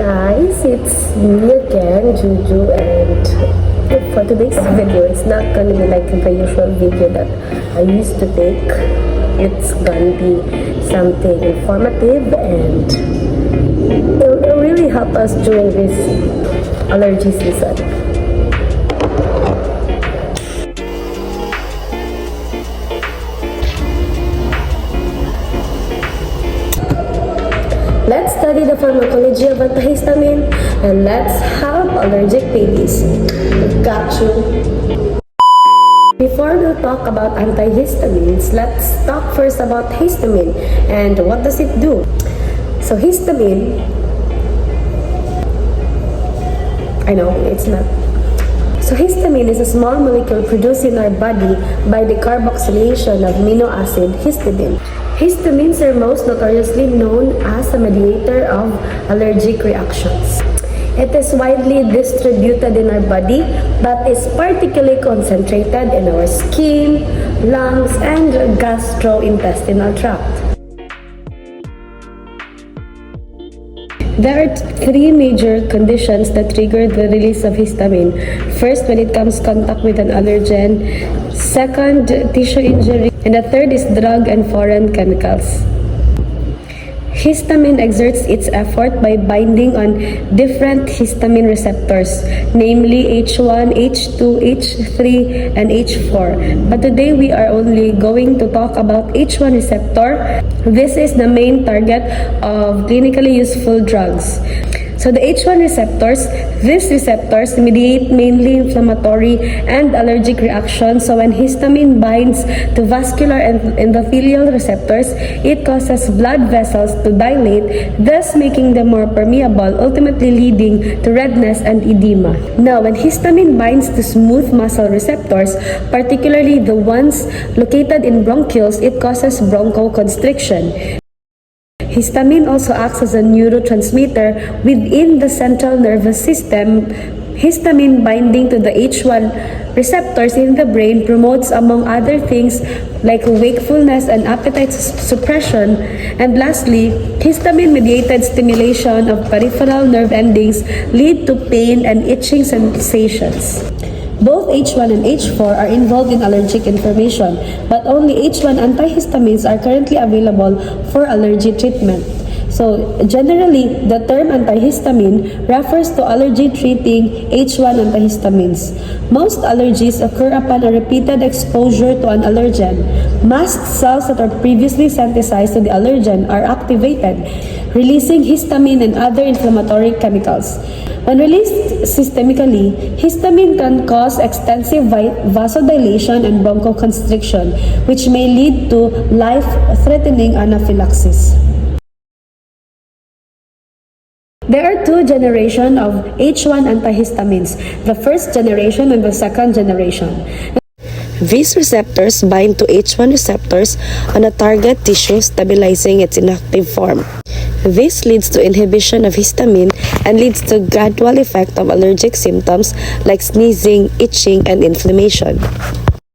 guys, it's me again, Juju, and for today's video, it's not gonna be like the usual video that I used to take. It's gonna be something informative and it'll really help us during this allergy season. Let's study the pharmacology of antihistamine and let's help allergic babies. Got you. Before we talk about antihistamines, let's talk first about histamine and what does it do. So histamine, I know it's not. So histamine is a small molecule produced in our body by the carboxylation of amino acid histidine. Histamines are most notoriously known as a mediator of allergic reactions. It is widely distributed in our body, but is particularly concentrated in our skin, lungs, and gastrointestinal tract. There are three major conditions that trigger the release of histamine. First, when it comes contact with an allergen. Second, tissue injury. And the third is drug and foreign chemicals. Histamine exerts its effort by binding on different histamine receptors, namely H1, H2, H3, and H4. But today we are only going to talk about H1 receptor. This is the main target of clinically useful drugs. So the H1 receptors, these receptors mediate mainly inflammatory and allergic reactions. So when histamine binds to vascular and endothelial receptors, it causes blood vessels to dilate, thus making them more permeable, ultimately leading to redness and edema. Now, when histamine binds to smooth muscle receptors, particularly the ones located in bronchioles, it causes bronchoconstriction. Histamine also acts as a neurotransmitter within the central nervous system. Histamine binding to the H1 receptors in the brain promotes, among other things, like wakefulness and appetite suppression. And lastly, histamine-mediated stimulation of peripheral nerve endings lead to pain and itching sensations. Both H1 and H4 are involved in allergic inflammation, but only H1 antihistamines are currently available for allergy treatment. So, generally, the term antihistamine refers to allergy-treating H1 antihistamines. Most allergies occur upon a repeated exposure to an allergen. Mast cells that are previously sensitized to the allergen are activated, releasing histamine and other inflammatory chemicals. When released systemically, histamine can cause extensive vasodilation and bronchoconstriction, which may lead to life-threatening anaphylaxis. There are two generations of H1 antihistamines, the first generation and the second generation. These receptors bind to H1 receptors on a target tissue, stabilizing its inactive form. This leads to inhibition of histamine and leads to gradual effect of allergic symptoms like sneezing, itching, and inflammation.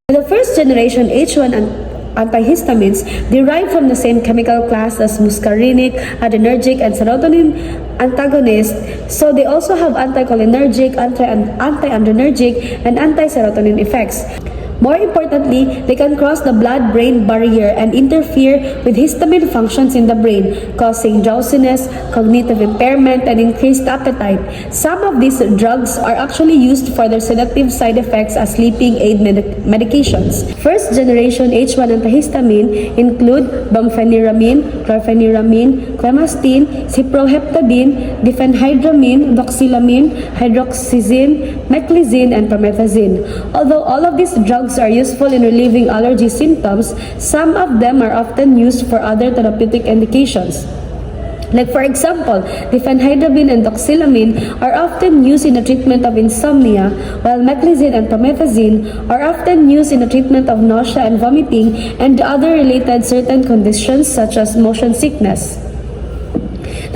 The first generation H1 antihistamines derive from the same chemical class as muscarinic, adrenergic, and serotonin antagonists, so they also have anticholinergic, anti-adrenergic, and anti-serotonin effects. More importantly, they can cross the blood-brain barrier and interfere with histamine functions in the brain, causing drowsiness, cognitive impairment, and increased appetite. Some of these drugs are actually used for their sedative side effects as sleeping aid medications. First-generation H1 antihistamine include brompheniramine, chlorpheniramine, clemastine, cyproheptadine, diphenhydramine, doxylamine, hydroxyzine, meclizine, and promethazine. Although all of these drugs are useful in relieving allergy symptoms, some of them are often used for other therapeutic indications. Like for example, diphenhydramine and doxylamine are often used in the treatment of insomnia, while meclizine and promethazine are often used in the treatment of nausea and vomiting and other related certain conditions such as motion sickness.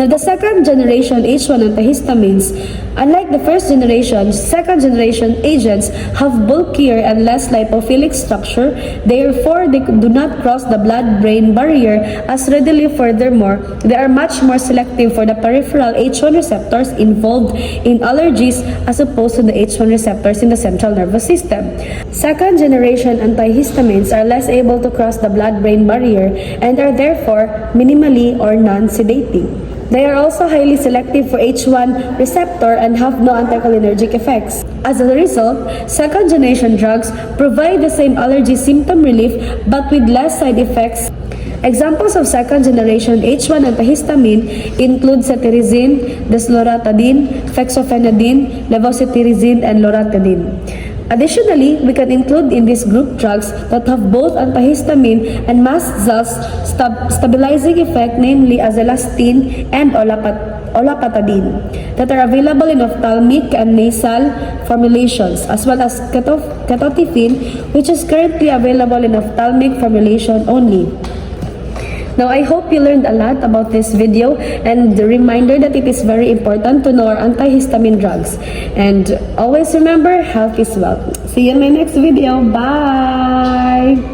Now, the second generation H1 antihistamines, unlike the first generation, second generation agents have bulkier and less lipophilic structure. Therefore, they do not cross the blood-brain barrier as readily. Furthermore, they are much more selective for the peripheral H1 receptors involved in allergies as opposed to the H1 receptors in the central nervous system. Second generation antihistamines are less able to cross the blood-brain barrier and are therefore minimally or non-sedating. They are also highly selective for H1 receptor and have no anticholinergic effects. As a result, second-generation drugs provide the same allergy symptom relief but with less side effects. Examples of second-generation H1 antihistamine include cetirizine, desloratadine, fexofenadine, levocetirizine, and loratadine. Additionally, we can include in this group drugs that have both antihistamine and mast cells stabilizing effect, namely azelastine and olapatadine, that are available in ophthalmic and nasal formulations, as well as ketotifen, which is currently available in ophthalmic formulation only. Now, I hope you learned a lot about this video, and the reminder that it is very important to know our antihistamine drugs. And always remember, health is wealth. See you in my next video. Bye!